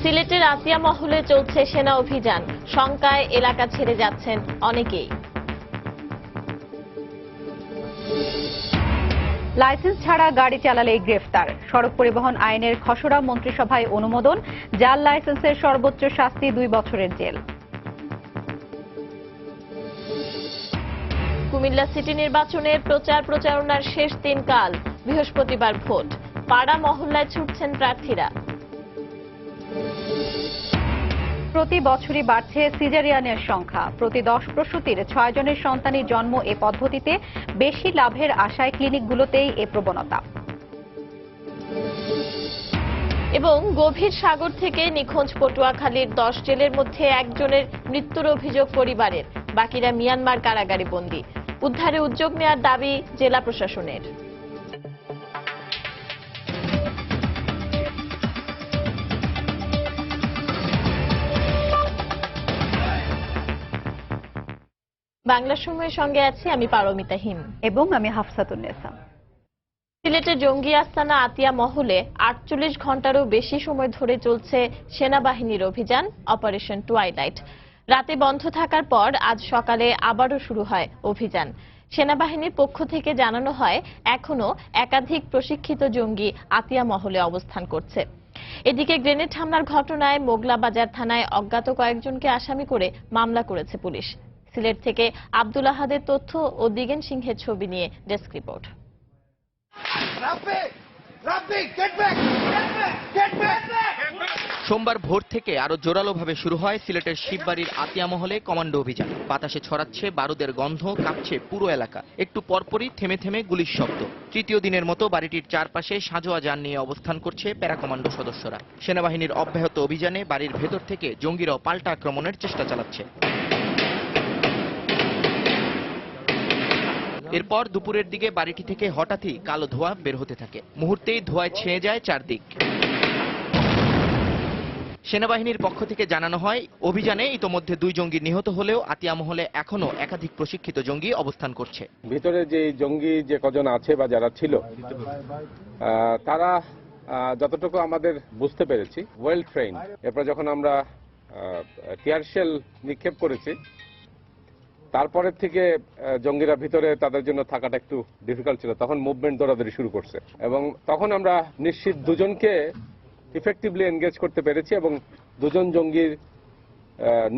সিলেটের আতিয়া মহলে চলছে সেনা অভিযান, শঙ্কায় এলাকা ছেড়ে যাচ্ছেন অনেকেই। লাইসেন্স ছাড়া গাড়ি চালালেই গ্রেফতার, সড়ক পরিবহন আইনের খসড়া মন্ত্রিসভায় অনুমোদন, জাল লাইসেন্সের সর্বোচ্চ শাস্তি 2 বছরের জেল। কুমিল্লা সিটি নির্বাচনের প্রচারণার শেষ দিনকাল, বৃহস্পতিবার ভোট, পাড়া মহল্লায় ছুটছেন প্রার্থীরা। প্রতি বছরই বাড়ছে সিজারিয়ানের সংখ্যা, প্রতি 10 প্রসূতির 6 জনের সন্তানের জন্ম এ পদ্ধতিতে, বেশি লাভের আশায় ক্লিনিকগুলোতেই এ প্রবণতা। এবং গভীর সাগর থেকে নিখোঁজ পটুয়াখালীর 10 জেলের মধ্যে একজনের মৃত্যুর অভিযোগ পরিবারের, বাকিরা মিয়ানমার কারাগারে বন্দী। উদ্ধারে উদ্যোগ নেওয়ার দাবি জেলা প্রশাসনের। বাংলা সময়ের সঙ্গে আছি আমি পারমিতা হিম এবং আমি হাফসাতুন্নেসা। সিলেটের জঙ্গি আস্তানা আতিয়া মহলে 48 ঘন্টারও বেশি সময় ধরে চলছে সেনাবাহিনীর অভিযান অপারেশন টুয়াইলাইট। রাতে বন্ধ থাকার পর আজ সকালে আবারও শুরু হয় অভিযান। সেনাবাহিনীর পক্ষ থেকে জানানো হয় এখনো একাধিক প্রশিক্ষিত জঙ্গি আতিয়া মহলে অবস্থান করছে। এদিকে গ্রেনেড হামলার ঘটনায় মোগলাবাজার থানায় অজ্ঞাত কয়েকজনকে আসামি করে মামলা করেছে পুলিশ। সিলেট থেকে আব্দুল আহাদের তথ্য ও দিগেন সিংহের ছবি নিয়ে ডেস্ক রিপোর্ট। সোমবার ভোর থেকে আরো জোরালোভাবে শুরু হয় সিলেটের শিববাড়ির আতিয়া মহলে কমান্ডো অভিযান। বাতাসে ছড়াচ্ছে বারুদের গন্ধ, কাঁপছে পুরো এলাকা। একটু পরপরই থেমে থেমে গুলির শব্দ। তৃতীয় দিনের মতো বাড়িটির চারপাশে সাঁজোয়া যান নিয়ে অবস্থান করছে প্যারা কমান্ডো সদস্যরা। সেনাবাহিনীর অব্যাহত অভিযানে বাড়ির ভেতর থেকে জঙ্গিরাও পাল্টা আক্রমণের চেষ্টা চালাচ্ছে। এরপর দুপুরের দিকে বাড়িটি থেকে হঠাৎই কালো ধোঁয়া বের হতে থাকে। মুহূর্তেই ধোঁয়ায় ছেয়ে যায় চারদিক। সেনাবাহিনীর পক্ষ থেকে জানানো হয় অভিযানে ইতোমধ্যে 2 জঙ্গি নিহত হলেও আতিয়া মহলে এখনো একাধিক প্রশিক্ষিত জঙ্গি অবস্থান করছে। ভিতরে যে জঙ্গি যে কজন আছে বা যারা ছিল তারা যতটুকু আমাদের বুঝতে পেরেছি ওয়েল ট্রেইন। এরপর যখন আমরা টিয়ার শেল নিক্ষেপ করেছি তারপরের থেকে জঙ্গিরা ভিতরে তাদের জন্য থাকাটা একটু ডিফিকাল্ট ছিল, তখন মুভমেন্ট দৌড়াদৌড়ি শুরু করছে এবং তখন আমরা নিশ্চিত 2 জনকে ইফেক্টিভলি এনগেজ করতে পেরেছি এবং 2 জন জঙ্গির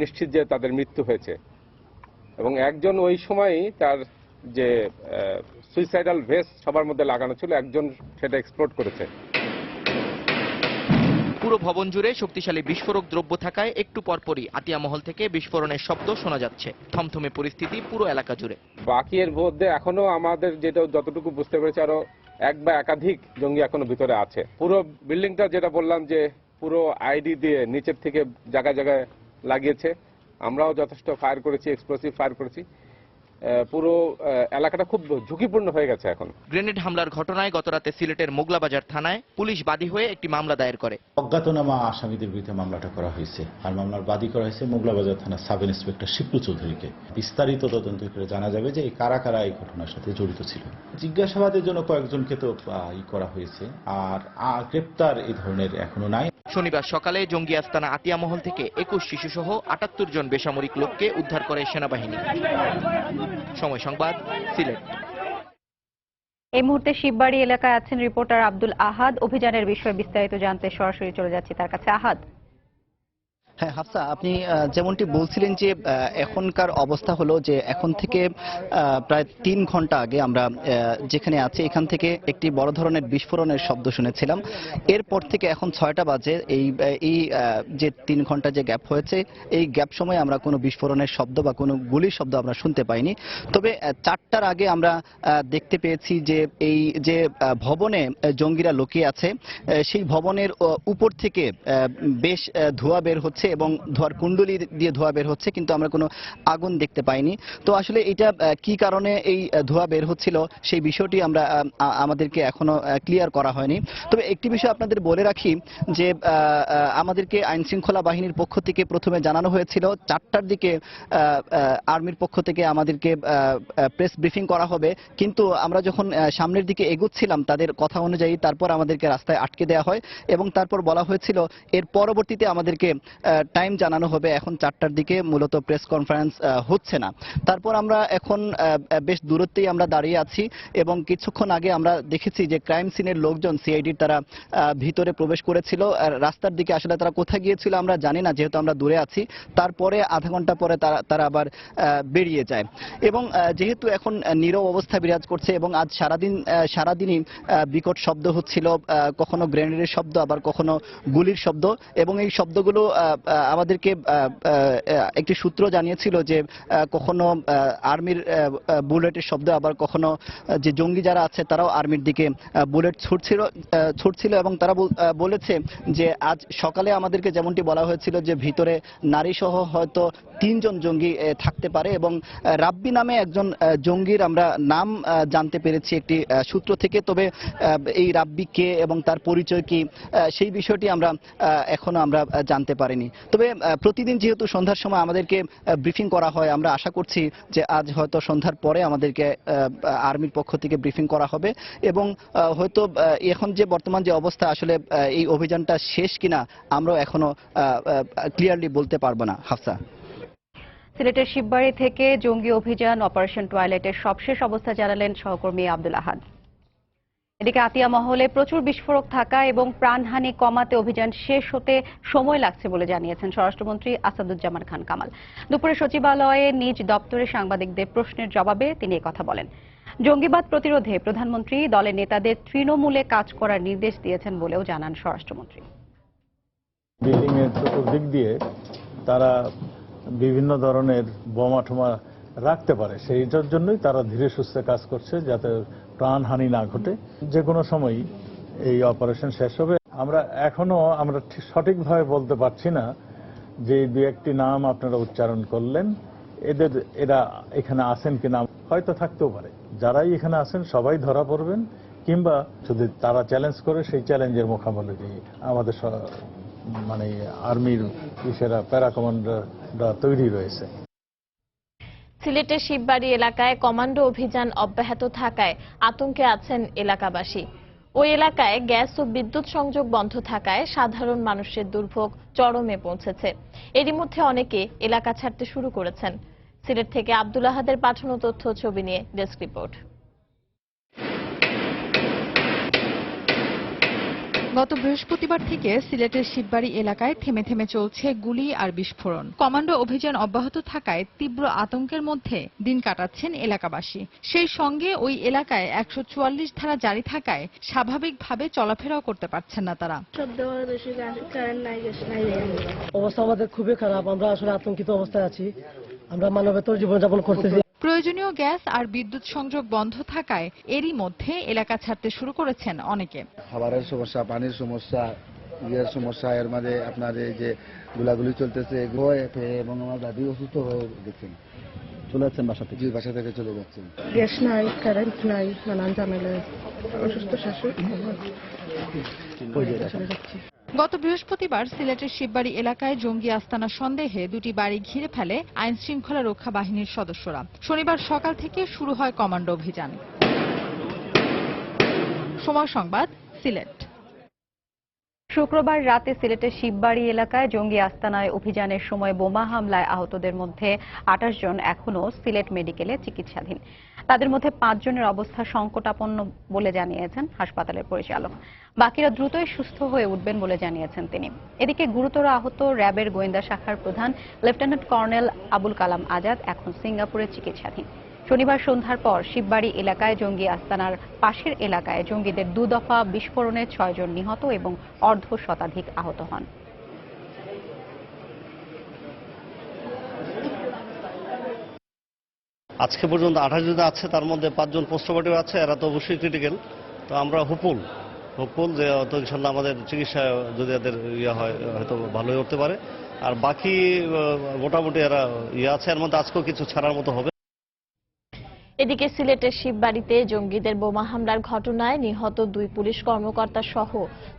নিশ্চিত যে তাদের মৃত্যু হয়েছে এবং একজন ওই সময়ই তার যে সুইসাইডাল ভেস্ট সবার মধ্যে লাগানো ছিল, একজন সেটা এক্সপ্লোড করেছে। পুরো ভবন জুড়ে শক্তিশালী বিস্ফোরক দ্রব্য থাকায় একটু পরপরই আতিয়া মহল থেকে বিস্ফোরণের শব্দ শোনা যাচ্ছে। থমথমে পরিস্থিতি পুরো এলাকা জুড়ে। বাকি এর মধ্যে এখনো আমাদের যেটা যতটুকু বুঝতে পেরেছি আরো এক বা একাধিক জঙ্গি এখনো ভিতরে আছে। পুরো বিল্ডিংটা যেটা বললাম যে পুরো আইডি দিয়ে নিচের থেকে জায়গায় জায়গায় লাগিয়েছে। আমরাও যথেষ্ট ফায়ার করেছি, এক্সপ্লোসিভ ফায়ার করেছি। পুরো এলাকাটা খুব ঝুঁকিপূর্ণ হয়ে গেছে এখন। গ্রেনেড হামলার ঘটনায় গতরাতে সিলেটের মোগলাবাজার থানায় পুলিশ বাদী হয়ে একটি মামলা দায়ের করে। অজ্ঞাতনামা আসামিদের বিরুদ্ধে মামলাটা করা হয়েছে আর মামলার বাদী করা হয়েছে মোগলাবাজার থানার সাব ইন্সপেক্টর শিবলু চৌধুরীকে। বিস্তারিত তদন্ত করে জানা যাবে যে কারা কারা এই ঘটনার সাথে জড়িত ছিল। জিজ্ঞাসাবাদের জন্য কয়েকজনকে তো করা হয়েছে, আর গ্রেপ্তার এই ধরনের এখনো নাই। শনিবার সকালে জঙ্গি আস্তানা আতিয়া মহল থেকে 21 শিশুসহ 78 জন বেসামরিক লোককে উদ্ধার করে সেনাবাহিনী। সময় সংবাদ, সিলেট। এই মুহূর্তে শিববাড়ি এলাকায় আছেন রিপোর্টার আব্দুল আহাদ। অভিযানের বিষয়ে বিস্তারিত জানতে সরাসরি চলে যাচ্ছি তার কাছে। আহাদ। হ্যাঁ হাফসা, আপনি যেমনটি বলছিলেন যে এখনকার অবস্থা হলো যে এখন থেকে প্রায় 3 ঘন্টা আগে আমরা যেখানে আছি এখান থেকে একটি বড় ধরনের বিস্ফোরণের শব্দ শুনেছিলাম। এরপর থেকে এখন 6টা বাজে, এই যে 3 ঘন্টা যে গ্যাপ হয়েছে এই গ্যাপ সময়ে আমরা কোনো বিস্ফোরণের শব্দ বা কোনো গুলির শব্দ আমরা শুনতে পাইনি। তবে 4টার আগে আমরা দেখতে পেয়েছি যে এই যে ভবনে জঙ্গিরা লুকিয়ে আছে সেই ভবনের উপর থেকে বেশ ধোঁয়া বের হচ্ছে হচ্ছে এবং ধোঁয়ার কুণ্ডলি দিয়ে ধোঁয়া বের হচ্ছে, কিন্তু আমরা কোনো আগুন দেখতে পাইনি। তো আসলে এটা কি কারণে এই ধোঁয়া বের হচ্ছিল সেই বিষয়টি আমরা আমাদেরকে এখনো ক্লিয়ার করা হয়নি। তবে একটি বিষয় আপনাদের বলে রাখি যে আমাদেরকে আইন শৃঙ্খলা বাহিনীর পক্ষ থেকে প্রথমে জানানো হয়েছিল 4টার দিকে আর্মির পক্ষ থেকে আমাদেরকে প্রেস ব্রিফিং করা হবে, কিন্তু আমরা যখন সামনের দিকে এগুচ্ছিলাম তাদের কথা অনুযায়ী তারপর আমাদেরকে রাস্তায় আটকে দেওয়া হয় এবং তারপর বলা হয়েছিল এর পরবর্তীতে আমাদেরকে টাইম জানানো হবে। এখন 4টার দিকে মূলত প্রেস কনফারেন্স হচ্ছে না। তারপর আমরা এখন বেশ দূরত্বেই আমরা দাঁড়িয়ে আছি এবং কিছুক্ষণ আগে আমরা দেখেছি যে ক্রাইম সিনের লোকজন সিআইডির তারা ভিতরে প্রবেশ করেছিল। রাস্তার দিকে আসলে তারা কোথায় গিয়েছিল আমরা জানি না, যেহেতু আমরা দূরে আছি। তারপরে আধা ঘন্টা পরে তারা আবার বেরিয়ে যায় এবং যেহেতু এখন নীরব অবস্থা বিরাজ করছে এবং আজ সারাদিনই বিকট শব্দ হচ্ছিল, কখনো গ্রেনেডের শব্দ আবার কখনো গুলির শব্দ, এবং এই শব্দগুলো আমাদেরকে একটি সূত্র জানিয়েছিল যে কখনো আর্মির বুলেটের শব্দ, আবার কখনো যে জঙ্গি যারা আছে তারাও আর্মির দিকে বুলেট ছুটছিল এবং তারা বলেছে যে আজ সকালে আমাদেরকে যেমনটি বলা হয়েছিল যে ভিতরে নারী সহ হয়তো 3জন জঙ্গি থাকতে পারে এবং রাব্বি নামে একজন জঙ্গির আমরা নাম জানতে পেরেছি একটি সূত্র থেকে। তবে এই রাব্বি কে এবং তার পরিচয় কি সেই বিষয়টি এখনো আমরা জানতে পারিনি। তবে প্রতিদিন যেহেতু সন্ধ্যার সময় আমাদেরকে ব্রিফিং করা হয়, আমরা আশা করছি যে আজ হয়তো সন্ধ্যার পরে আমাদেরকে আর্মির পক্ষ থেকে ব্রিফিং করা হবে এবং হয়তো এখন যে বর্তমান যে অবস্থা আসলে এই অভিযানটা শেষ কিনা আমরা এখনো ক্লিয়ারলি বলতে পারবো না। হাফসা। সিলেটের শিববাড়ি থেকে জঙ্গি অভিযান অপারেশন টয়লেটের সবশেষ অবস্থা জানালেন সহকর্মী আব্দুল আহাদ। এদিকে আতিয়া মহলে প্রচুর বিস্ফোরক থাকা এবং প্রাণহানি কমাতে অভিযান শেষ হতে সময় লাগছে বলে জানিয়েছেন স্বরাষ্ট্রমন্ত্রী আসাদুজ্জামান খান কামাল। দুপুরে সচিবালয়ে নিজ দপ্তরে সাংবাদিকদের প্রশ্নের জবাবে তিনি কথা বলেন। জঙ্গিবাদ প্রতিরোধে প্রধানমন্ত্রী দলের নেতাদের তৃণমূলে কাজ করার নির্দেশ দিয়েছেন বলেও জানান স্বরাষ্ট্রমন্ত্রী। বিল্ডিং এর চতুর্দিক দিয়ে তারা বিভিন্ন ধরনের বোমা ঠোমা রাখতে পারে, সেইটার জন্যই তারা ধীরে সুস্থে কাজ করছে যাতে প্রাণহানি না ঘটে। যে কোনো সময়ই এই অপারেশন শেষ হবে। আমরা এখনো সঠিকভাবে বলতে পারছি না যে দু একটি নাম আপনারা উচ্চারণ করলেন এরা এখানে আসেন কিনা, হয়তো থাকতেও পারে। যারাই এখানে আসেন সবাই ধরা পড়বেন, কিংবা যদি তারা চ্যালেঞ্জ করে সেই চ্যালেঞ্জের মোকাবেলা আমাদের মানে আর্মির ইসেরা প্যারা কমান্ডাররা তৈরি রয়েছে। সিলেটের শিববাড়ি এলাকায় কমান্ডো অভিযান অব্যাহত থাকায় আতঙ্কে আছেন এলাকাবাসী। ওই এলাকায় গ্যাস ও বিদ্যুৎ সংযোগ বন্ধ থাকায় সাধারণ মানুষের দুর্ভোগ চরমে পৌঁছেছে। এরই মধ্যে অনেকে এলাকা ছাড়তে শুরু করেছেন। সিলেট থেকে আব্দুল আহাদের পাঠানো তথ্য ছবি নিয়ে ডেস্ক রিপোর্ট। গত বৃহস্পতিবার থেকে সিলেটের শিববাড়ি এলাকায় থেমে থেমে চলছে গুলি আর বিস্ফোরণ। কমান্ডো অভিযান অব্যাহত থাকায় তীব্র আতঙ্কের মধ্যে দিন কাটাচ্ছেন এলাকাবাসী। সেই সঙ্গে ওই এলাকায় 144 ধারা জারি থাকায় স্বাভাবিকভাবে চলাফেরাও করতে পারছেন না তারা। অবস্থা আমাদের খুবই খারাপ, আমরা আসলে আতঙ্কিত অবস্থায় আছি। আমরা মানবেতর জীবনযাপন করতেছি। প্রয়োজনীয় গ্যাস আর বিদ্যুৎ সংযোগ বন্ধ থাকায় এরই মধ্যে এলাকা ছাড়তে শুরু করেছেন অনেকে। খাবারের সমস্যা, পানির সমস্যা, ইয়ের সমস্যা, এর মাঝে আপনার এই যে গুলাগুলি চলতেছে এবং আমার দাদি অসুস্থ হয়ে গেছেন, চলে যাচ্ছেন বাসা থেকে। বাসা থেকে চলে যাচ্ছেন। গ্যাস নাই, কারেন্ট নাই, নানান ঝামেলা, অসুস্থ শাশুড়ি চলে যাচ্ছে। গত বৃহস্পতিবার সিলেটের শিববাড়ি এলাকায় জঙ্গি আস্তানা সন্দেহে দুটি বাড়ি ঘিরে ফেলে আইন শৃঙ্খলা রক্ষা বাহিনীর সদস্যরা। শনিবার সকাল থেকে শুরু হয় কমান্ডো অভিযান। সময় সংবাদ, সিলেট। শুক্রবার রাতে সিলেটের শিববাড়ি এলাকায় জঙ্গি আস্তানায় অভিযানের সময় বোমা হামলায় আহতদের মধ্যে 28 জন এখনও সিলেট মেডিকেলে চিকিৎসাধীন। তাদের মধ্যে 5 জনের অবস্থা সংকটাপন্ন বলে জানিয়েছেন হাসপাতালের পরিচালক। বাকিরা দ্রুতই সুস্থ হয়ে উঠবেন বলে জানিয়েছেন তিনি। এদিকে গুরুতর আহত র্যাবের গোয়েন্দা শাখার প্রধান লেফটেন্যান্ট কর্নেল আবুল কালাম আজাদ এখন সিঙ্গাপুরে চিকিৎসাধীন। শনিবার সন্ধ্যার পর শিববাড়ি এলাকায় জঙ্গি আস্তানার পাশের এলাকায় জঙ্গিদের 2 দফা বিস্ফোরণে 6 জন নিহত এবং অর্ধ শতাধিক আহত হন। আজকে পর্যন্ত 28 জন আছে, তার মধ্যে 5 জন পোস্টমর্টেম আছে। এরা তো অবশ্যই ক্রিটিক্যাল। তো আমরা হোপফুল যে ইনশাল্লাহ আমাদের চিকিৎসা যদি এদের হয় হয়তো ভালোই হতে পারে। আর বাকি মোটামুটি এরা ইয়ে আছে, এর মধ্যে আজকেও কিছু ছাড়ার মতো হবে। এদিকে সিলেটের শিববাড়িতে জঙ্গিদের বোমা হামলার ঘটনায় নিহত 2 পুলিশ কর্মকর্তা সহ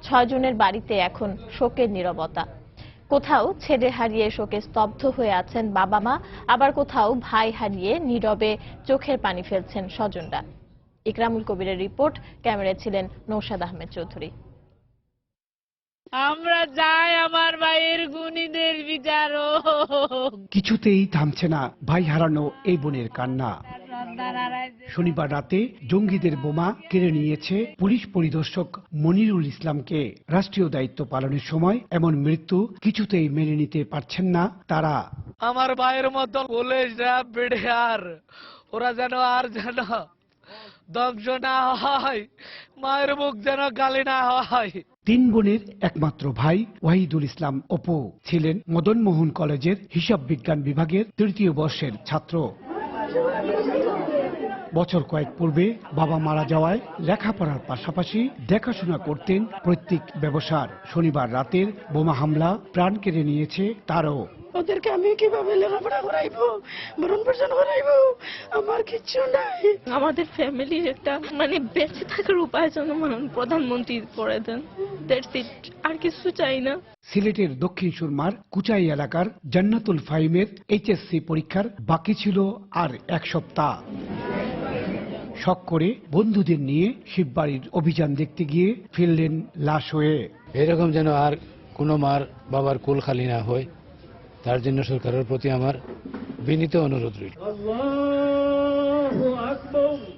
6 জনের বাড়িতে এখন শোকের নীরবতা। কোথাও ছেলে হারিয়ে শোকে স্তব্ধ হয়ে আছেন বাবা মা, আবার কোথাও ভাই হারিয়ে নীরবে চোখের পানি ফেলছেন স্বজনরা। ইকরামুল কবিরের রিপোর্ট, ক্যামেরায় ছিলেন নৌশাদ আহমেদ চৌধুরী। আমরা যাই আমার ভাইয়ের গুণীদের বিচারও। কিছুতেই থামছে না ভাই হারানো এই বোনের কান্না। শনিবার রাতে জঙ্গিদের বোমা কেড়ে নিয়েছে পুলিশ পরিদর্শক মনিরুল ইসলামকে। রাষ্ট্রীয় দায়িত্ব পালনের সময় এমন মৃত্যু কিছুতেই মেনে নিতে পারছেন না তারা। আমার ভাইয়ের মতো পুলিশরা বিডিআর ওরা যেন ধ্বংস না হয়, মায়ের মুখ যেন গালি না হয়। 3 বোনের একমাত্র ভাই ওয়াহিদুল ইসলাম অপু ছিলেন মদন মোহন কলেজের হিসাব বিজ্ঞান বিভাগের 3য় বর্ষের ছাত্র। বছর কয়েক পূর্বে বাবা মারা যাওয়ায় লেখাপড়ার পাশাপাশি দেখাশোনা করতেন পৈতৃক ব্যবসার। শনিবার রাতের বোমা হামলা প্রাণ কেড়ে নিয়েছে তারও। ওদেরকে আমি কিভাবে লেখাপড়া করাইবো, ভরণ পোষণ করাইবো, আমার কিচ্ছু নাই। আমাদের ফ্যামিলির একটা বেঁচে থাকার উপায় যেন প্রধানমন্ত্রী করে দেন, দ্যাটস ইট, আর কিছু চাই না। সিলেটের দক্ষিণ সুরমার কুচাই এলাকার জান্নাতুল ফাহিমের এইচএসসি পরীক্ষার বাকি ছিল আর 1 সপ্তাহ। শখ করে বন্ধুদের নিয়ে শিববাড়ির অভিযান দেখতে গিয়ে ফিরলেন লাশ হয়ে। এরকম যেন আর কোনো মার বাবার কোল খালি না হয়, তার জন্য সরকারের প্রতি আমার বিনীত অনুরোধ রইল।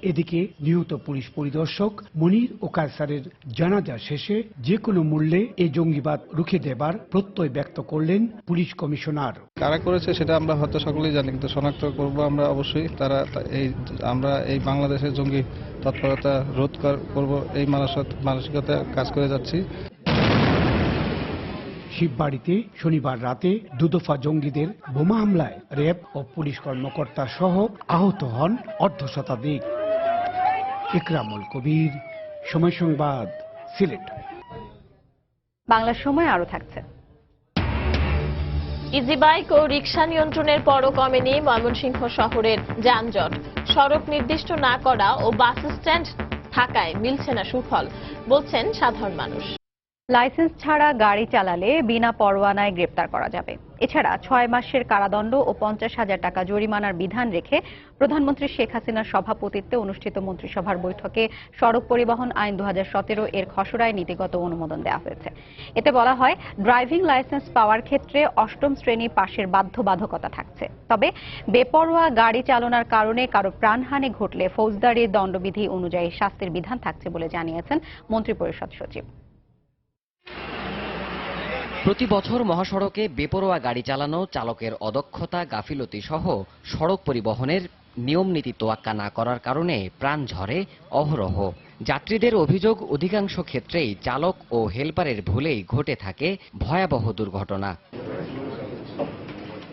এদিকে নিহত পুলিশ পরিদর্শক মনির ও কায়সারের জানাজা শেষে যে কোনো মূল্যে এই জঙ্গিবাদ রুখে দেবার প্রত্যয় ব্যক্ত করলেন পুলিশ কমিশনার। কারা করেছে সেটা আমরা হয়তো সকলেই জানি, কিন্তু শনাক্ত করব আমরা অবশ্যই। আমরা এই বাংলাদেশের জঙ্গি তৎপরতা রোধ করব, এই মানসিকতা কাজ করে যাচ্ছি। শিববাড়িতে শনিবার রাতে 2 দফা জঙ্গিদের বোমা হামলায় র্যাব ও পুলিশ কর্মকর্তা সহ আহত হন অর্ধশতাধিক। ইকরামুল কবির, সময় সংবাদ, সিলেট। বাংলা সময় আরো থাকছে। ইজি বাইক ও রিকশা নিয়ন্ত্রণের পরও কমেনি ময়মনসিংহ শহরের যানজট। সড়ক নির্দিষ্ট না করা ও বাস স্ট্যান্ড থাকায় মিলছে না সুফল, বলছেন সাধারণ মানুষ। লাইসেন্স ছাড়া গাড়ি চালালে বিনা পরোয়ানায় গ্রেপ্তার করা যাবে। এছাড়া 6 মাসের কারাদণ্ড ও 50,000 টাকা জরিমানার বিধান রেখে প্রধানমন্ত্রী শেখ হাসিনার সভাপতিত্বে অনুষ্ঠিত মন্ত্রিসভার বৈঠকে সড়ক পরিবহন আইন 2017 এর খসড়ায় নীতিগত অনুমোদন দেওয়া হয়েছে। এতে বলা হয়, ড্রাইভিং লাইসেন্স পাওয়ার ক্ষেত্রে 8ম শ্রেণী পাশের বাধ্যবাধকতা থাকছে। তবে বেপরোয়া গাড়ি চালনার কারণে কারো প্রাণহানি ঘটলে ফৌজদারি দণ্ডবিধি অনুযায়ী শাস্তির বিধান থাকছে বলে জানিয়েছেন মন্ত্রিপরিষদ সচিব। প্রতি বছর মহাসড়কে বেপরোয়া গাড়ি চালানো, চালকের অদক্ষতা, গাফিলতি সহ সড়ক পরিবহনের নিয়ম নীতি তোয়াক্কা না করার কারণে প্রাণ ঝরে অহরহ। যাত্রীদের অভিযোগ, অধিকাংশ ক্ষেত্রেই চালক ও হেলপারের ভুলেই ঘটে থাকে ভয়াবহ দুর্ঘটনা।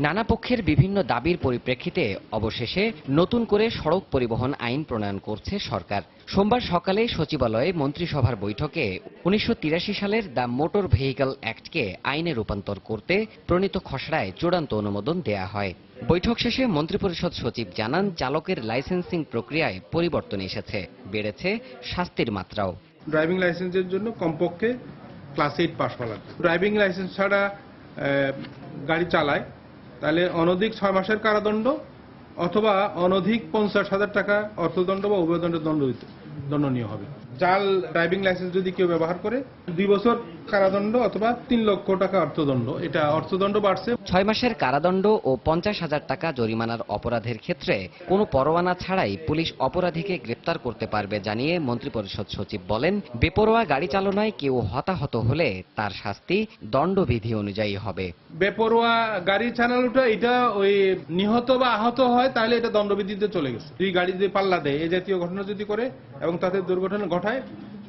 নানা পক্ষের বিভিন্ন দাবির পরিপ্রেক্ষিতে অবশেষে নতুন করে সড়ক পরিবহন আইন প্রণয়ন করছে সরকার। সোমবার সকালে সচিবালয়ে মন্ত্রিসভার বৈঠকে 1983 সালের দ্য মোটর ভেহিকল অ্যাক্টকে আইনে রূপান্তর করতে প্রণীত খসড়ায় চূড়ান্ত অনুমোদন দেয়া হয়। বৈঠক শেষে মন্ত্রিপরিষদ সচিব জানান, চালকের লাইসেন্সিং প্রক্রিয়ায় পরিবর্তন এসেছে, বেড়েছে শাস্তির মাত্রাও। ড্রাইভিং লাইসেন্সের জন্য কমপক্ষে ক্লাস 8 পাস হওয়া লাগবে। ড্রাইভিং লাইসেন্স ছাড়া গাড়ি চালায় তাহলে অনধিক 6 মাসের কারাদণ্ড অথবা অনধিক 50,000 টাকা অর্থদণ্ড বা উভয়দণ্ডের দণ্ডনীয় হবে। জাল ড্রাইভিং লাইসেন্স যদি কেউ ব্যবহার করে 2 বছর কারাদণ্ড অথবা 3 লক্ষ টাকা অর্থদণ্ড। এটা অর্থদণ্ড বাড়ছে। 6 মাসের কারাদণ্ড ও 50,000 টাকা জরিমানার অপরাধের ক্ষেত্রে কোনো পরোয়ানা ছাড়াই পুলিশ অপরাধীকে গ্রেপ্তার করতে পারবে জানিয়ে মন্ত্রিপরিষদ সচিব বলেন, বেপরোয়া গাড়ি চালনায় কেউ হতাহত হলে তার শাস্তি দণ্ডবিধি অনুযায়ী হবে। বেপরোয়া গাড়ি চালানোটা এটা ওই নিহত বা আহত হয় তাহলে এটা দণ্ডবিধিতে চলে গেছে। যদি গাড়ি যদি পাল্লা দেয়, এই জাতীয় ঘটনা যদি করে এবং তাতে দুর্ঘটনা ঘটায়,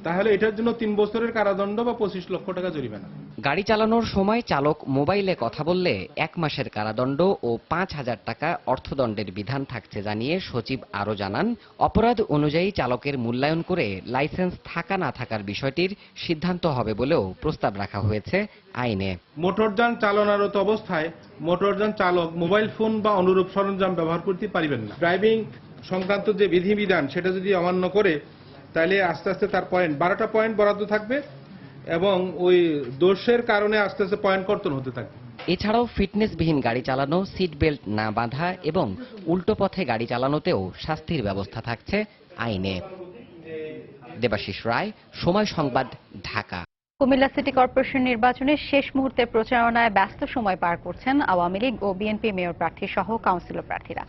তাহলে এটার জন্য 3 বছরের কারাদণ্ড বা 25 লক্ষ টাকা জরিমানা। গাড়ি চালানোর সময় চালক মোবাইলে কথা বললে 1 মাসের কারাদণ্ড ও 5,000 টাকা অর্থদণ্ডের বিধান থাকছে জানিয়ে সচিব আরও জানান, অপরাধ অনুযায়ী চালকের মূল্যায়ন করে লাইসেন্স থাকা না থাকার বিষয়টির সিদ্ধান্ত হবে বলেও প্রস্তাব রাখা হয়েছে আইনে। মোটরযান চালনারত অবস্থায় মোটরযান চালক মোবাইল ফোন বা অনুরূপ সরঞ্জাম ব্যবহার করতে পারবেন না। ড্রাইভিং সংক্রান্ত যে বিধিবিধান সেটা যদি অমান্য করে তাহলে আস্তে আস্তে তার 12টা পয়েন্ট বরাদ্দ থাকবে এবং ওই দোষের কারণে আস্তে আস্তে পয়েন্ট কর্তন হতে থাকবে। এছাড়াও ফিটনেসবিহীন গাড়ি চালানো, সিট বেল্ট না বাঁধা এবং উল্টো পথে গাড়ি চালানোতেও শাস্তির ব্যবস্থা থাকছে আইনে। দেবাশিস রায়, সময় সংবাদ, ঢাকা। কুমিল্লা সিটি কর্পোরেশন নির্বাচনের শেষ মুহূর্তের প্রচারণায় ব্যস্ত সময় পার করছেন আওয়ামী লীগ ও বিএনপি মেয়র প্রার্থী সহ কাউন্সিলর প্রার্থীরা।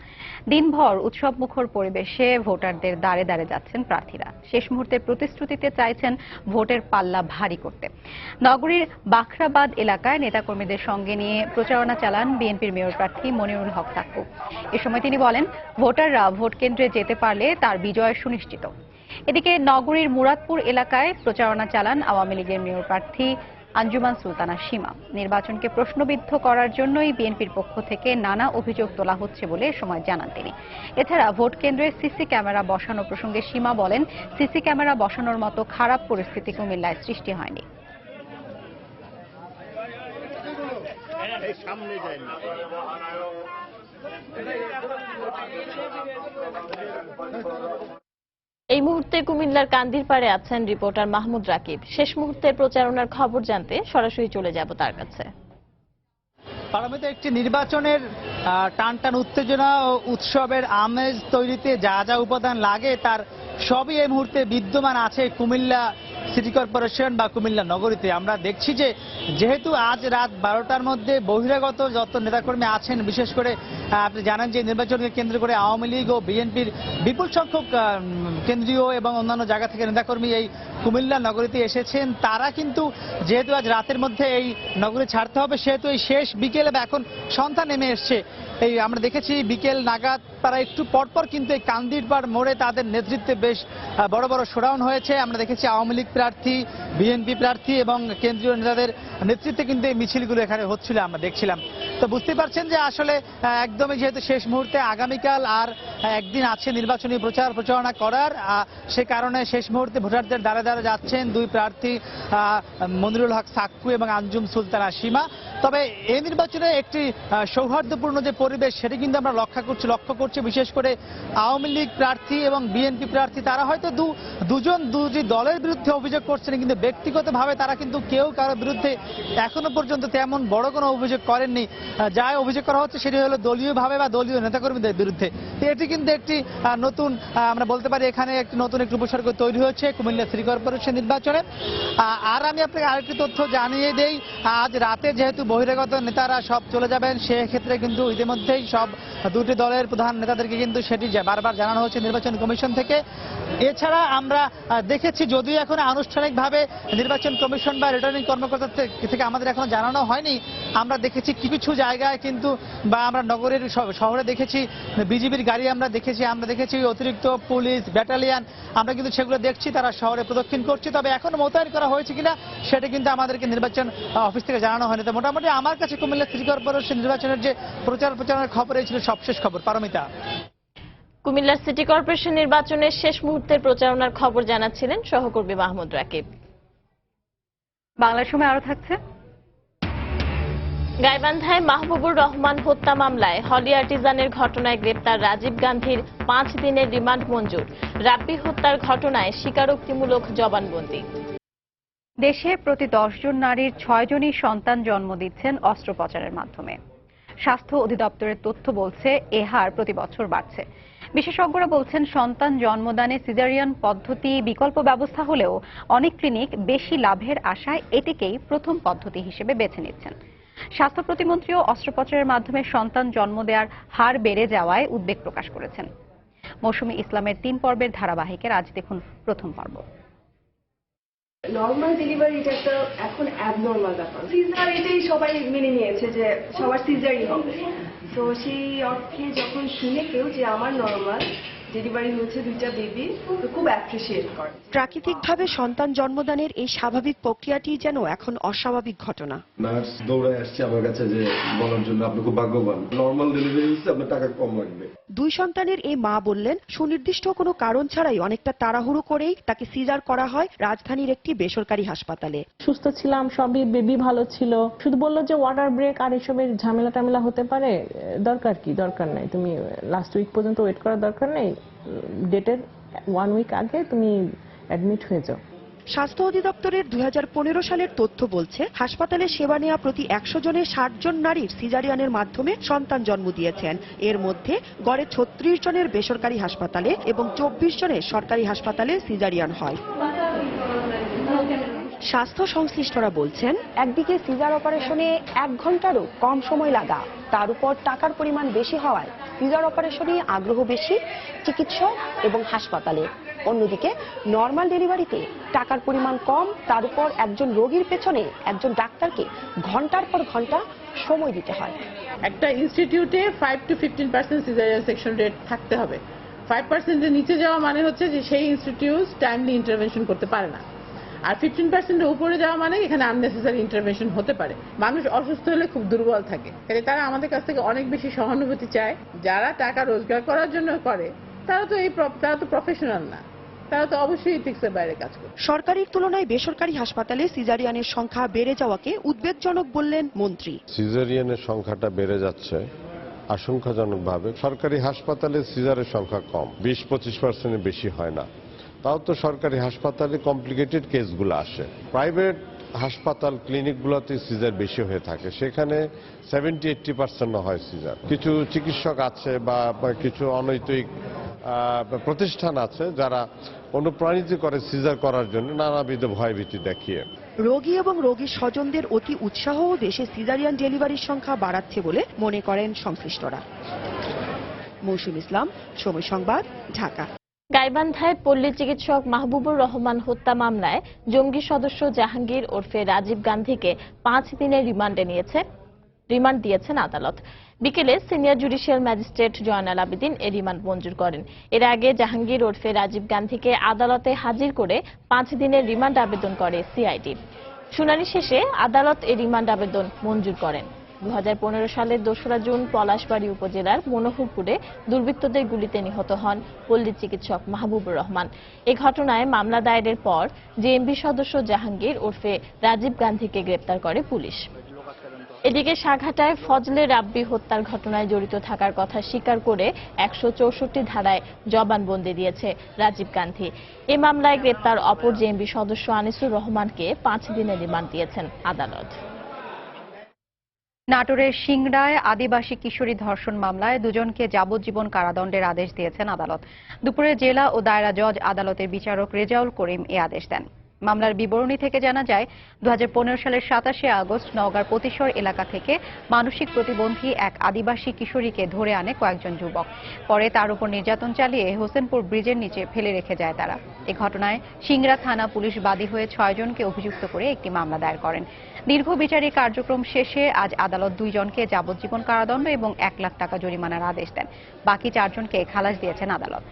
দিনভর উৎসবমুখর পরিবেশে ভোটারদের দ্বারে দ্বারে যাচ্ছেন প্রার্থীরা। শেষ মুহূর্তের প্রতিশ্রুতিতে চাইছেন ভোটের পাল্লা ভারী করতে। নগরীর বাখরাবাদ এলাকায় নেতাকর্মীদের সঙ্গে নিয়ে প্রচারণা চালান বিএনপির মেয়র প্রার্থী মনিরুল হক সাক্কু। এ সময় তিনি বলেন, ভোটাররা ভোট কেন্দ্রে যেতে পারলে তার বিজয় সুনিশ্চিত। এদিকে নগরীর মুরাদপুর এলাকায় প্রচারণা চালান আওয়ামী লীগের মেয়র প্রার্থী আঞ্জুমান সুলতানা সীমা। নির্বাচনকে প্রশ্নবিদ্ধ করার জন্যই বিএনপির পক্ষ থেকে নানা অভিযোগ তোলা হচ্ছে বলে সময় জানান তিনি। এছাড়া ভোট কেন্দ্রে সিসি ক্যামেরা বসানো প্রসঙ্গে সীমা বলেন, সিসি ক্যামেরা বসানোর মতো খারাপ পরিস্থিতি কুমিল্লায় সৃষ্টি হয়নি। এই মুহূর্তে কুমিল্লার কান্দিরপাড়ে আছেন রিপোর্টার মাহমুদ রাকিব। শেষ মুহূর্তের প্রচারণার খবর জানতে সরাসরি চলে যাব তার কাছে। পার্লামেন্টে একটি নির্বাচনের টানটান উত্তেজনা ও উৎসবের আমেজ তৈরিতে যা যা উপাদান লাগে তার সবই এই মুহূর্তে বিদ্যমান আছে কুমিল্লা সিটি কর্পোরেশন বা কুমিল্লা নগরীতে। আমরা দেখছি যে যেহেতু আজ রাত 12টার মধ্যে বহিরাগত যত নেতাকর্মী আছেন, বিশেষ করে আপনি জানেন যে নির্বাচনকে কেন্দ্র করে আওয়ামী লীগ ও বিএনপির বিপুল সংখ্যক কেন্দ্রীয় এবং অন্যান্য জায়গা থেকে নেতাকর্মী এই কুমিল্লা নগরীতে এসেছেন। তারা কিন্তু যেহেতু আজ রাতের মধ্যে এই নগরী ছাড়তে হবে, সেহেতু এই শেষ বিকেলে বা এখন সন্ধ্যা নেমে এসছে। এই আমরা দেখেছি বিকেল নাগাদ তারা একটু পরপর কিন্তু এই কান্দিরপাড় মোড়ে তাদের নেতৃত্বে বেশ বড় বড় শোডাউন হয়েছে। আমরা দেখেছি আওয়ামী লীগ প্রার্থী, বিএনপি প্রার্থী এবং কেন্দ্রীয় নেতাদের নেতৃত্বে কিন্তু এই মিছিলগুলো এখানে হচ্ছিল, আমরা দেখছিলাম। তো বুঝতে পারছেন যে আসলে একদমই যেহেতু শেষ মুহূর্তে আগামীকাল আর একদিন আছে নির্বাচনী প্রচারণা করার, সে কারণে শেষ মুহূর্তে ভোটারদের দ্বারে দ্বারে যাচ্ছেন দুই প্রার্থী মনিরুল হক সাক্কু এবং আঞ্জুম সুলতানা সীমা। তবে এই নির্বাচনে একটি সৌহার্দ্যপূর্ণ যে পরিবেশ সেটি কিন্তু আমরা লক্ষ্য করছি। বিশেষ করে আওয়ামী লীগ প্রার্থী এবং বিএনপি প্রার্থী তারা হয়তো দুটি দলের বিরুদ্ধে অভিযোগ করছেন, কিন্তু ব্যক্তিগতভাবে তারা কিন্তু কেউ কারো বিরুদ্ধে এখনো পর্যন্ত তেমন বড় কোনো অভিযোগ করেননি। যা অভিযোগ করা হচ্ছে সেটি হলো দলীয়ভাবে বা দলীয় নেতাকর্মীদের বিরুদ্ধে। এটি কিন্তু একটি নতুন, আমরা বলতে পারি এখানে একটি নতুন একটি উপসর্গ তৈরি হয়েছে কুমিল্লা সিটি কর্পোরেশন নির্বাচনে। আর আমি আপনাকে আরেকটি তথ্য জানিয়ে দেই, আজ রাতে যেহেতু বহিরাগত নেতারা সব চলে যাবেন, সেক্ষেত্রে কিন্তু ইতিমধ্যেই সব দুটি দলের প্রধান নেতাদেরকে কিন্তু সেটি বারবার জানানো হচ্ছে নির্বাচন কমিশন থেকে। এছাড়া আমরা দেখেছি, যদিও এখন আনুষ্ঠানিকভাবে নির্বাচন কমিশন বা রিটার্নিং কর্মকর্তা থেকে আমাদের এখনো জানানো হয়নি, আমরা দেখেছি কিছু জায়গায় কিন্তু বা আমরা নগরের শহরে দেখেছি বিজিবির গাড়ি আমরা দেখেছি অতিরিক্ত পুলিশ ব্যাটালিয়ান, আমরা কিন্তু সেগুলো দেখছি তারা শহরে প্রদক্ষিণ করছে। তবে এখনো মোতায়েন করা হয়েছে কিনা সেটা কিন্তু আমাদেরকে নির্বাচন অফিস থেকে জানানো হয়নি। তো মোটামুটি আমার কাছে কুমিল্লা সিটি কর্পোরেশন নির্বাচনের যে প্রচারণার খবর, এই ছিল সবশেষ খবর। পারমিতা। কুমিল্লা সিটি কর্পোরেশন নির্বাচনের শেষ মুহূর্তের প্রচারণার খবর জানাচ্ছিলেন সহকর্মী মাহমুদ রাকিব। বাংলার সময় আরো থাকছে। গাইবান্ধায় মাহবুবুর রহমান হত্যা মামলায় হলি আর্টিজানের ঘটনায় গ্রেপ্তার রাজীব গান্ধীর 5 দিনের রিমান্ড মঞ্জুর। রাব্বি হত্যার ঘটনায় স্বীকারোক্তিমূলক জবানবন্দি। দেশে প্রতি 10 জন নারীর 6 জনই সন্তান জন্ম দিচ্ছেন অস্ত্রোপচারের মাধ্যমে। স্বাস্থ্য অধিদপ্তরের তথ্য বলছে এ হার প্রতি বছর বাড়ছে। বিশেষজ্ঞরা বলছেন, সন্তান জন্মদানে সিজারিয়ান পদ্ধতি বিকল্প ব্যবস্থা হলেও অনেক ক্লিনিক বেশি লাভের আশায় এটিকেই প্রথম পদ্ধতি হিসেবে বেছে নিচ্ছেন। স্বাস্থ্য প্রতিমন্ত্রীও অস্ত্রোপচারের মাধ্যমে সন্তান জন্ম দেওয়ার হার বেড়ে যাওয়ায় উদ্বেগ প্রকাশ করেছেন। মৌসুমী ইসলামের 3 পর্বের ধারাবাহিকের আজ দেখুন প্রথম পর্ব। নর্মাল ডেলিভারিটা একটা এখন অ্যাবনর্মাল ব্যাপার। সিজার এটাই সবাই মেনে নিয়েছে যে সবার সিজারই হবে। তো সেই অর্থে যখন শুনে কেউ যে আমার নর্মাল ডেলিভারি হয়েছে 2টা বেবি, তো খুব অ্যাপ্রিশিয়েট করে। প্রাকৃতিকভাবে সন্তান জন্মদানের এই স্বাভাবিক প্রক্রিয়াটি যেন এখন অস্বাভাবিক ঘটনা। নার্স দৌড়ায় আসছে আমার কাছে যে বলার জন্য আপনি খুব ভাগ্যবান, নর্মাল ডেলিভারি হচ্ছে আপনার টাকা কম লাগবে। 2 সন্তানের এই মা বললেন, সুনির্দিষ্ট কোনো কারণ ছাড়াই অনেকটা তাড়াহুড়ো করেই তাকে সিজার করা হয় রাজধানীর একটি বেসরকারি হাসপাতালে। সুস্থ ছিলাম, সবই বেবি ভালো ছিল, শুধু বললো যে ওয়াটার ব্রেক আর এসবের ঝামেলা টামেলা হতে পারে, দরকার কি, দরকার নাই, তুমি লাস্ট উইক পর্যন্ত ওয়েট করার দরকার নেই, ডেটের 1 উইক আগে তুমি অ্যাডমিট হয়ে যাও। স্বাস্থ্য অধিদপ্তরের 2015 সালের তথ্য বলছে, হাসপাতালে সেবা নেওয়া প্রতি 100 জনে 60 জন নারীর সিজারিয়ানের মাধ্যমে সন্তান জন্ম দিয়েছেন। এর মধ্যে গড়ে 36 জনের বেসরকারি হাসপাতালে এবং 24 জনের সরকারি হাসপাতালে সিজারিয়ান হয়। স্বাস্থ্য সংশ্লিষ্টরা বলছেন, একদিকে সিজার অপারেশনে 1 ঘন্টারও কম সময় লাগা, তার উপর টাকার পরিমাণ বেশি হওয়ায় সিজার অপারেশনে আগ্রহ বেশি চিকিৎসক এবং হাসপাতালে। অন্যদিকে নর্মাল ডেলিভারিতে টাকার পরিমাণ কম, তার উপর একজন রোগীর পেছনে একজন ডাক্তারকে ঘন্টার পর ঘন্টা সময় দিতে হয়। একটা ইনস্টিটিউটে 5 to 15% সিজারিয়ান সেকশন রেট থাকতে হবে। 5% এর নিচে যাওয়া মানে হচ্ছে যে সেই ইনস্টিটিউট টাইমলি ইন্টারভেনশন করতে পারে না, আর 15% এর উপরে যাওয়া মানে এখানে আননেসেসারি ইন্টারভেনশন হতে পারে। মানুষ অসুস্থ হলে খুব দুর্বল থাকে, তারা আমাদের কাছ থেকে অনেক বেশি সহানুভূতি চায়। যারা টাকা রোজগার করার জন্য করে তারা তো প্রফেশনাল না, তারা তো অবশ্যই ইথিক্সের বাইরে কাজ করে। সরকারির তুলনায় বেসরকারি হাসপাতালে সিজারিয়ানের সংখ্যা বেড়ে যাওয়াকে উদ্বেগজনক বললেন মন্ত্রী। সিজারিয়ানের সংখ্যাটা বেড়ে যাচ্ছে আশঙ্কাজনকভাবে। সরকারি হাসপাতালে সিজারের সংখ্যা কম, 20-25% বেশি হয় না। তাও তো সরকারি হাসপাতালে কমপ্লিকেটেড কেসগুলো আসে। প্রাইভেট হাসপাতাল ক্লিনিকগুলোতে সিজার বেশি হয়ে থাকে, সেখানে 70-80% হয় সিজার। কিছু চিকিৎসক আছে বা কিছু অনৈতিক প্রতিষ্ঠান আছে যারা অনুপ্রাণিত করে সিজার করার জন্য নানাবিধ ভয়ভীতি দেখিয়ে। রোগী এবং রোগীর স্বজনদের অতি উৎসাহ দেশে সিজারিয়ান ডেলিভারির সংখ্যা বাড়াচ্ছে বলে মনে করেন সংশ্লিষ্টরা। মৌসুম ইসলাম, সময় সংবাদ, ঢাকা। গাইবান্ধায় পল্লী চিকিৎসক মাহবুবুর রহমান হত্যা মামলায় জঙ্গি সদস্য জাহাঙ্গীর ওরফে রাজীব গান্ধীকে 5 দিনের রিমান্ড দিয়েছেন আদালত। বিকেলে senior judicial magistrate Joynal Abedin এ রিমান্ড মঞ্জুর করেন। এর আগে জাহাঙ্গীর ওরফে রাজীব গান্ধীকে আদালতে হাজির করে 5 দিনের রিমান্ড আবেদন করে সিআইডি। শুনানি শেষে আদালত এ রিমান্ড আবেদন মঞ্জুর করেন। 2015 সালের 2রা জুন পলাশবাড়ী উপজেলার মনোহরপুরে দুর্বৃত্তদের গুলিতে নিহত হন পল্লী চিকিৎসক মাহবুবুর রহমান। এই ঘটনায় মামলা দায়েরের পর জেএমবি সদস্য জাহাঙ্গীর ওরফে রাজীব গান্ধীকে গ্রেপ্তার করে পুলিশ। এদিকে সাঘাটায় ফজলে রাব্বি হত্যার ঘটনায় জড়িত থাকার কথা স্বীকার করে 164 ধারায় জবানবন্দি দিয়েছে রাজীব গান্ধী। এ মামলায় গ্রেপ্তার অপর জেএমবি সদস্য আনিসুর রহমানকে 5 দিনের রিমান্ড দিয়েছেন আদালত। নাটোরের সিংড়ায় আদিবাসী কিশোরী ধর্ষণ মামলায় 2 জনকে যাবজ্জীবন কারাদণ্ডের আদেশ দিয়েছেন আদালত। দুপুরে জেলা ও দায়রা জজ আদালতের বিচারক রেজাউল করিম এ আদেশ দেন। মামলার বিবরণী থেকে জানা যায়, 2015 সালের 27 আগস্ট নওগাঁর পতিশর এলাকা থেকে মানসিক প্রতিবন্ধী এক আদিবাসী কিশোরীকে ধরে আনে কয়েকজন যুবক। পরে তার উপর নির্যাতন চালিয়ে হোসেনপুর ব্রিজের নিচে ফেলে রেখে যায় তারা। এ ঘটনায় সিংড়া থানা পুলিশ বাদী হয়ে 6 জনকে অভিযুক্ত করে একটি মামলা দায়ের করেন। দীর্ঘ বিচারিক কার্যক্রম শেষে আজ আদালত 2 জনকে যাবজ্জীবন কারাদণ্ড এবং 1 লাখ টাকা জরিমানার আদেশ দেন। বাকি 4 জনকে খালাস দিয়েছেন আদালত।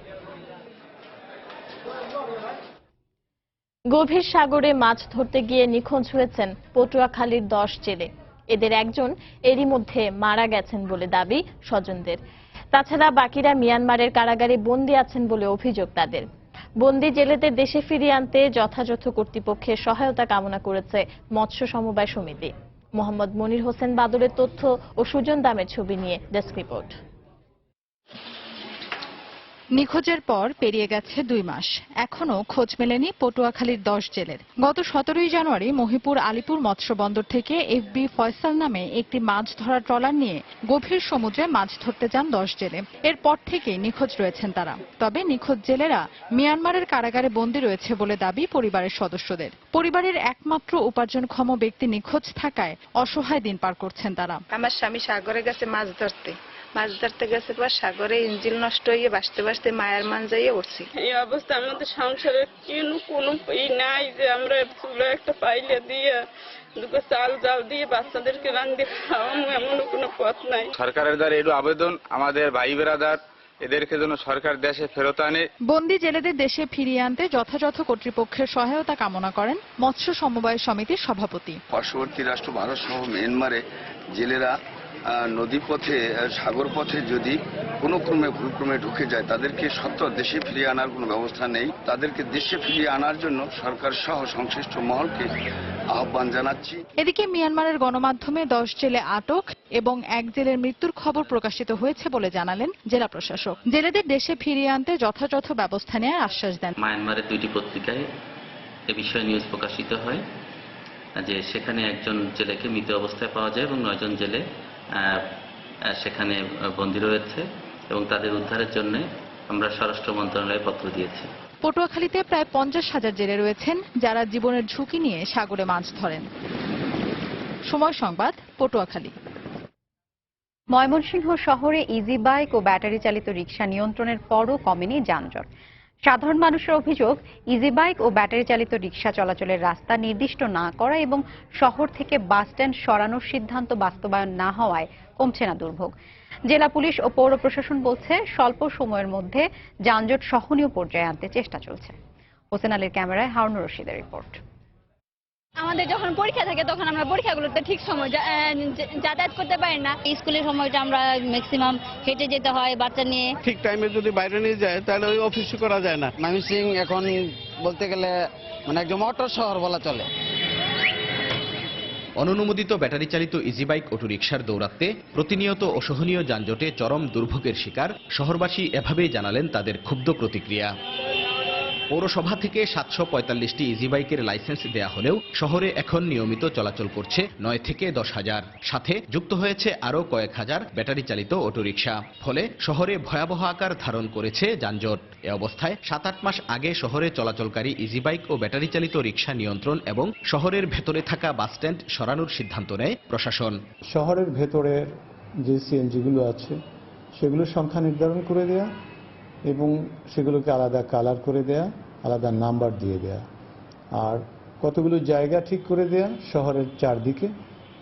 গভীর সাগরে মাছ ধরতে গিয়ে নিখোঁজ হয়েছেন পটুয়াখালীর 10 জেলে। এদের একজন এরই মধ্যে মারা গেছেন বলে দাবি স্বজনদের। তাছাড়া বাকিরা মিয়ানমারের কারাগারে বন্দী আছেন বলে অভিযোগ তাদের। বন্দী জেলেদের দেশে ফিরিয়ে আনতে যথাযথ কর্তৃপক্ষের সহায়তা কামনা করেছে মৎস্য সমবায় সমিতি। মোহাম্মদ মনির হোসেন বাদলের তথ্য ও সুজন দামের ছবি নিয়ে ডেস্ক রিপোর্ট। নিখোঁজের পর পেরিয়ে গেছে 2 মাস, এখনো খোঁজ মেলেনি পটুয়াখালীর 10 জেলের। গত 17 জানুয়ারি মহিপুর আলিপুর মৎস্য বন্দর থেকে এফবি ফয়সাল নামে একটি মাছ ধরার ট্রলার নিয়ে গভীর সমুদ্রে মাছ ধরতে যান 10 জেলে। এরপর থেকেই নিখোঁজ রয়েছেন তারা। তবে নিখোঁজ জেলেরা মিয়ানমারের কারাগারে বন্দী রয়েছে বলে দাবি পরিবারের সদস্যদের। পরিবারের একমাত্র উপার্জনক্ষম ব্যক্তি নিখোঁজ থাকায় অসহায় দিন পার করছেন তারা। আমার স্বামী সাগরে গেছে মাছ ধরতে গেছে, পর সাগরে ইঞ্জিন নষ্ট হয়ে বাঁচতে বাঁচতে মায়ের মান যাইয়ে উঠছি। এই অবস্থা আমাদের সংসারে কোনো নাই যে আমরা চুলো একটা পাইলে দিয়ে 2 চাল জাল দিয়ে বাচ্চাদেরকে রান্ধে খাওয়ানো, এমন কোনো পথ নাই। সরকারের দ্বারা একটু আবেদন, আমাদের ভাই বেরাদার এদেরকে যেন সরকার দেশে ফেরত আনে। বন্দী জেলেদের দেশে ফিরিয়ে আনতে যথাযথ কর্তৃপক্ষের সহায়তা কামনা করেন মৎস্য সমবায় সমিতির সভাপতি। পার্শ্ববর্তী রাষ্ট্র ভারত সহ মিয়ানমারে জেলেরা নদী পথে সাগর পথে যদি কোনো ক্রমে ভুলক্রমে ঢুকে যায় তাদেরকে সত্ত্বর দেশে ফিরিয়ে আনার কোনো ব্যবস্থা নেই। তাদেরকে দেশে ফিরিয়ে আনার জন্য সরকার সহ সংশ্লিষ্ট মহলকে আহ্বান জানাচ্ছি। এদিকে মিয়ানমারের গণমাধ্যমে 10 জেলে আটক এবং 1 জেলের মৃত্যুর খবর প্রকাশিত হয়েছে বলে জানালেন জেলা প্রশাসক। জেলেদের দেশে ফিরিয়ে আনতে যথাযথ ব্যবস্থা নেওয়ার আশ্বাস দেন। মায়ানমারের 2টি পত্রিকায় এ বিষয়ে নিউজ প্রকাশিত হয় যে সেখানে একজন জেলেকে মৃত অবস্থায় পাওয়া যায় এবং 9 জন জেলে সেখানে বন্দী রয়েছে এবং তাদের উদ্ধারের জন্য আমরা স্বরাষ্ট্র মন্ত্রণালয়ে পত্র দিয়েছি। পটুয়াখালীতে প্রায় 50,000 জেলে রয়েছেন যারা জীবনের ঝুঁকি নিয়ে সাগরে মাছ ধরেন। সময় সংবাদ, পটুয়াখালী। ময়মনসিংহ শহরে ইজি বাইক ও ব্যাটারি চালিত রিকশা নিয়ন্ত্রণের পরও কমেনি যানজট। সাধারণ মানুষের অভিযোগ, ইজি বাইক ও ব্যাটারি চালিত রিকশা চলাচলের রাস্তা নির্দিষ্ট না করা এবং শহর থেকে বাস স্ট্যান্ড সরানোর সিদ্ধান্ত বাস্তবায়ন না হওয়ায় কমছে না দুর্ভোগ। জেলা পুলিশ ও পৌর প্রশাসন বলছে স্বল্প সময়ের মধ্যে যানজট সহনীয় পর্যায়ে আনতে চেষ্টা চলছে। হোসেন আলীর ক্যামেরায় হারুনুর রশিদের রিপোর্ট। আমাদের যখন পরীক্ষা থাকে তখন আমরা পরীক্ষাগুলোতে ঠিক সময় যাতায়াত করতে পারি না। স্কুলের সময়টা আমরা ম্যাক্সিমাম হেঁটে যেতে হয় বাচ্চা নিয়ে। ঠিক টাইমে যদি বাইরে নিয়ে যায় তাহলে ওই অফিসই করা যায় না। ময়মনসিংহ এখন বলতে গেলে মানে একদম অটো শহর বলা চলে। অননুমোদিত ব্যাটারি চালিত ইজি বাইক অটোরিকশার দৌরাত্মে প্রতিনিয়ত অসহনীয় যানজটে চরম দুর্ভোগের শিকার শহরবাসী এভাবেই জানালেন তাদের ক্ষুব্ধ প্রতিক্রিয়া। পৌরসভা থেকে 745টি ইজি বাইকের লাইসেন্স দেয়া হলেও শহরে এখন নিয়মিত চলাচল করছে 9 থেকে 10,000, সাথে যুক্ত হয়েছে আরও কয়েক হাজার ব্যাটারি চালিত অটোরিকশা। ফলে শহরে ভয়াবহ আকার ধারণ করেছে যানজট। এ অবস্থায় 7-8 মাস আগে শহরে চলাচলকারী ইজি বাইক ও ব্যাটারি চালিত রিকশা নিয়ন্ত্রণ এবং শহরের ভেতরে থাকা বাস স্ট্যান্ড সরানোর সিদ্ধান্ত নেয় প্রশাসন। শহরের ভেতরের যে সিএনজিগুলো আছে সেগুলোর সংখ্যা নির্ধারণ করে দেয়া এবং সেগুলোকে আলাদা কালার করে দেয়া, আলাদা নাম্বার দিয়ে দেয়া, আর কতগুলো জায়গা ঠিক করে দেয়া শহরের চারদিকে,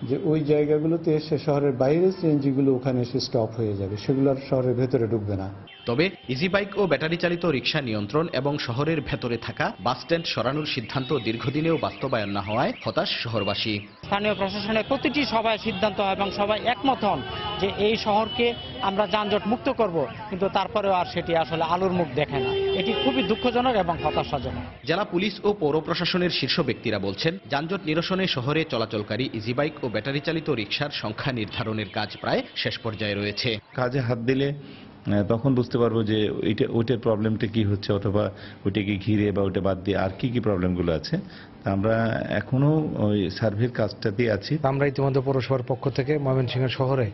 যে ওই জায়গাগুলোতে এসে শহরের বাইরে সিএনজিগুলো ওখানে এসে স্টপ হয়ে যাবে, সেগুলো আর শহরের ভেতরে ঢুকবে না। তবে ইজি বাইক ও ব্যাটারি চালিত রিকশা নিয়ন্ত্রণ এবং শহরের ভেতরে থাকা বাস স্ট্যান্ড সরানোর সিদ্ধান্ত দীর্ঘদিনেও বাস্তবায়ন না হওয়ায় হতাশ শহরবাসী। স্থানীয় প্রশাসনের প্রতিটি সভায় সিদ্ধান্ত হয় এবং সবাই একমত হন যে এই শহরকে আমরা যানজট মুক্ত করব, কিন্তু তারপরেও আর সেটি আসলে আলোর মুখ দেখে না। এটি খুবই দুঃখজনক এবং হতাশাজনক। জেলা পুলিশ ও পৌর প্রশাসনের শীর্ষ ব্যক্তিরা বলছেন, যানজট নিরসনে শহরে চলাচলকারী ইজি বাইক ও ব্যাটারি চালিত রিকশার সংখ্যা নির্ধারণের কাজ প্রায় শেষ পর্যায়ে রয়েছে। কাজে হাত দিলে তখন বুঝতে পারবো যে ওইটার প্রবলেমটা কি হচ্ছে, অথবা ওইটাকে ঘিরে বা ওইটা বাদ দিয়ে আর কি কি প্রবলেমগুলো আছে। আমরা এখনো ওই সার্ভের কাজটাতেই আছি। আমরা ইতিমধ্যে পৌরসভার পক্ষ থেকে ময়মনসিংহ শহরে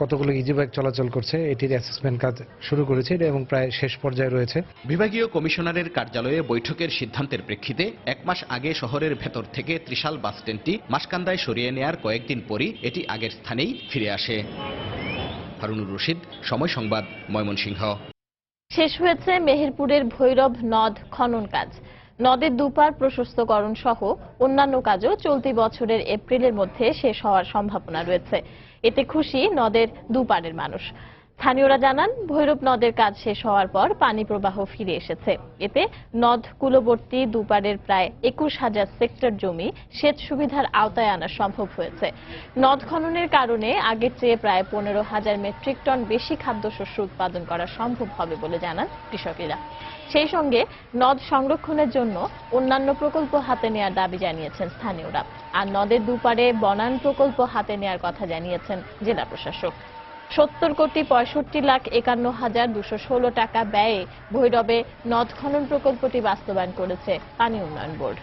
কতগুলো ইজি বাইক চলাচল করছে এটির অ্যাসেসমেন্ট কাজ শুরু করেছে এবং প্রায় শেষ পর্যায়ে রয়েছে। বিভাগীয় কমিশনারের কার্যালয়ে বৈঠকের সিদ্ধান্তের প্রেক্ষিতে 1 মাস আগে শহরের ভেতর থেকে ত্রিশাল বাস স্ট্যান্ডটি মাসকান্দায় সরিয়ে নেয়ার কয়েকদিন পরই এটি আগের স্থানেই ফিরে আসে। হারুনুর রশিদ, সময় সংবাদ, ময়মনসিংহ। শেষ হয়েছে মেহেরপুরের ভৈরব নদ খনন কাজ। নদের দুপার প্রশস্তকরণ সহ অন্যান্য কাজও চলতি বছরের এপ্রিলের মধ্যে শেষ হওয়ার সম্ভাবনা রয়েছে। এতে খুশি নদের দুপারের মানুষ। স্থানীয়রা জানান, ভৈরব নদের কাজ শেষ হওয়ার পর পানি প্রবাহ ফিরে এসেছে। এতে নদ কূলবর্তী দুপারের প্রায় 21,000 সেক্টর জমি সেচ সুবিধার আওতায় আনা সম্ভব হয়েছে। নদ খননের কারণে আগের চেয়ে প্রায় 15,000 মেট্রিক টন বেশি খাদ্যশস্য উৎপাদন করা সম্ভব হবে বলে জানান কৃষকেরা। সেই সঙ্গে নদ সংরক্ষণের জন্য অন্যান্য প্রকল্প হাতে নেওয়ার দাবি জানিয়েছেন স্থানীয়রা। আর নদের দুপারে বনায়ন প্রকল্প হাতে নেওয়ার কথা জানিয়েছেন জেলা প্রশাসক। 70,65,51,216 টাকা ব্যয়ে ভৈরবে নদ খনন প্রকল্পটি বাস্তবায়ন করেছে পানি উন্নয়ন বোর্ড।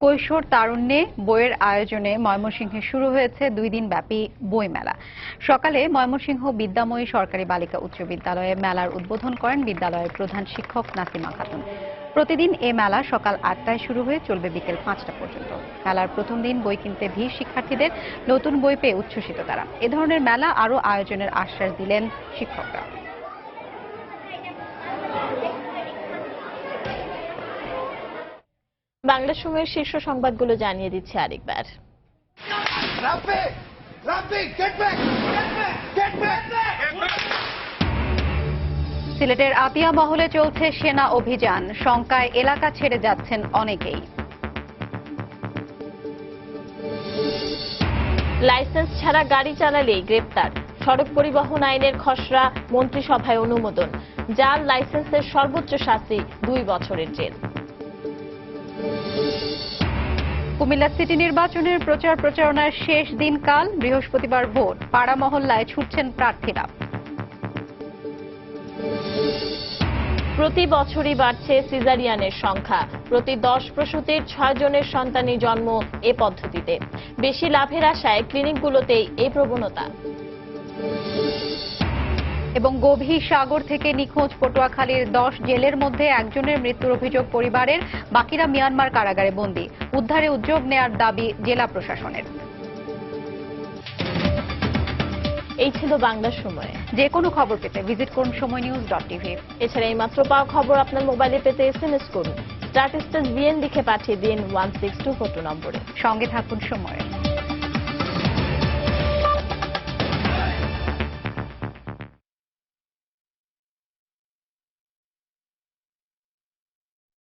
কৈশোর তারুণ্যে বইয়ের আয়োজনে ময়মনসিংহে শুরু হয়েছে 2 দিন ব্যাপী বই মেলা। সকালে ময়মনসিংহ বিদ্যাময়ী সরকারি বালিকা উচ্চ বিদ্যালয়ে মেলার উদ্বোধন করেন বিদ্যালয়ের প্রধান শিক্ষক নাসিমা খাতুন। প্রতিদিন এ মেলা সকাল 8টায় শুরু হয়ে চলবে বিকেল 5টা পর্যন্ত। মেলার প্রথম দিন বই কিনতে ভিড় শিক্ষার্থীদের, নতুন বই পেয়ে উচ্ছ্বসিত তারা। এ ধরনের মেলা আরও আয়োজনের আশ্বাস দিলেন শিক্ষকরা। বাংলা সময়ের শীর্ষ সংবাদগুলো জানিয়ে দিচ্ছে আরেকবার। সিলেটের আতিয়া মহলে চলছে সেনা অভিযান, শঙ্কায় এলাকা ছেড়ে যাচ্ছেন অনেকেই। লাইসেন্স ছাড়া গাড়ি চালালেই গ্রেপ্তার, সড়ক পরিবহন আইনের খসড়া মন্ত্রিসভায় অনুমোদন। জাল লাইসেন্সের সর্বোচ্চ শাস্তি 2 বছরের জেল। কুমিল্লা সিটি নির্বাচনের প্রচার প্রচারণার শেষ দিন কাল, বৃহস্পতিবার ভোট, পাড়া মহল্লায় ছুটছেন প্রার্থীরা। প্রতি বছরই বাড়ছে সিজারিয়ানের সংখ্যা, প্রতি 10 প্রসূতির 6 জনের সন্তানই জন্ম এ পদ্ধতিতে। বেশি লাভের আশায় ক্লিনিকগুলোতেই এই প্রবণতা। এবং গভীর সাগর থেকে নিখোঁজ পটুয়াখালীর 10 জেলের মধ্যে একজনের মৃত্যুর অভিযোগ পরিবারের, বাকিরা মিয়ানমার কারাগারে বন্দী। উদ্ধারে উদ্যোগ নেয়ার দাবি জেলা প্রশাসনের। এই ছিল বাংলা সময়। যে কোনো খবর পেতে ভিজিট করুন সময়নিউজ.tv। এছাড়া এই মাত্র পাওয়া খবর আপনার মোবাইলে পেতে SMS করুন। স্টার্ট বিএন লিখে পাঠিয়ে দিন 16242 নম্বরে। সঙ্গে থাকুন সময়।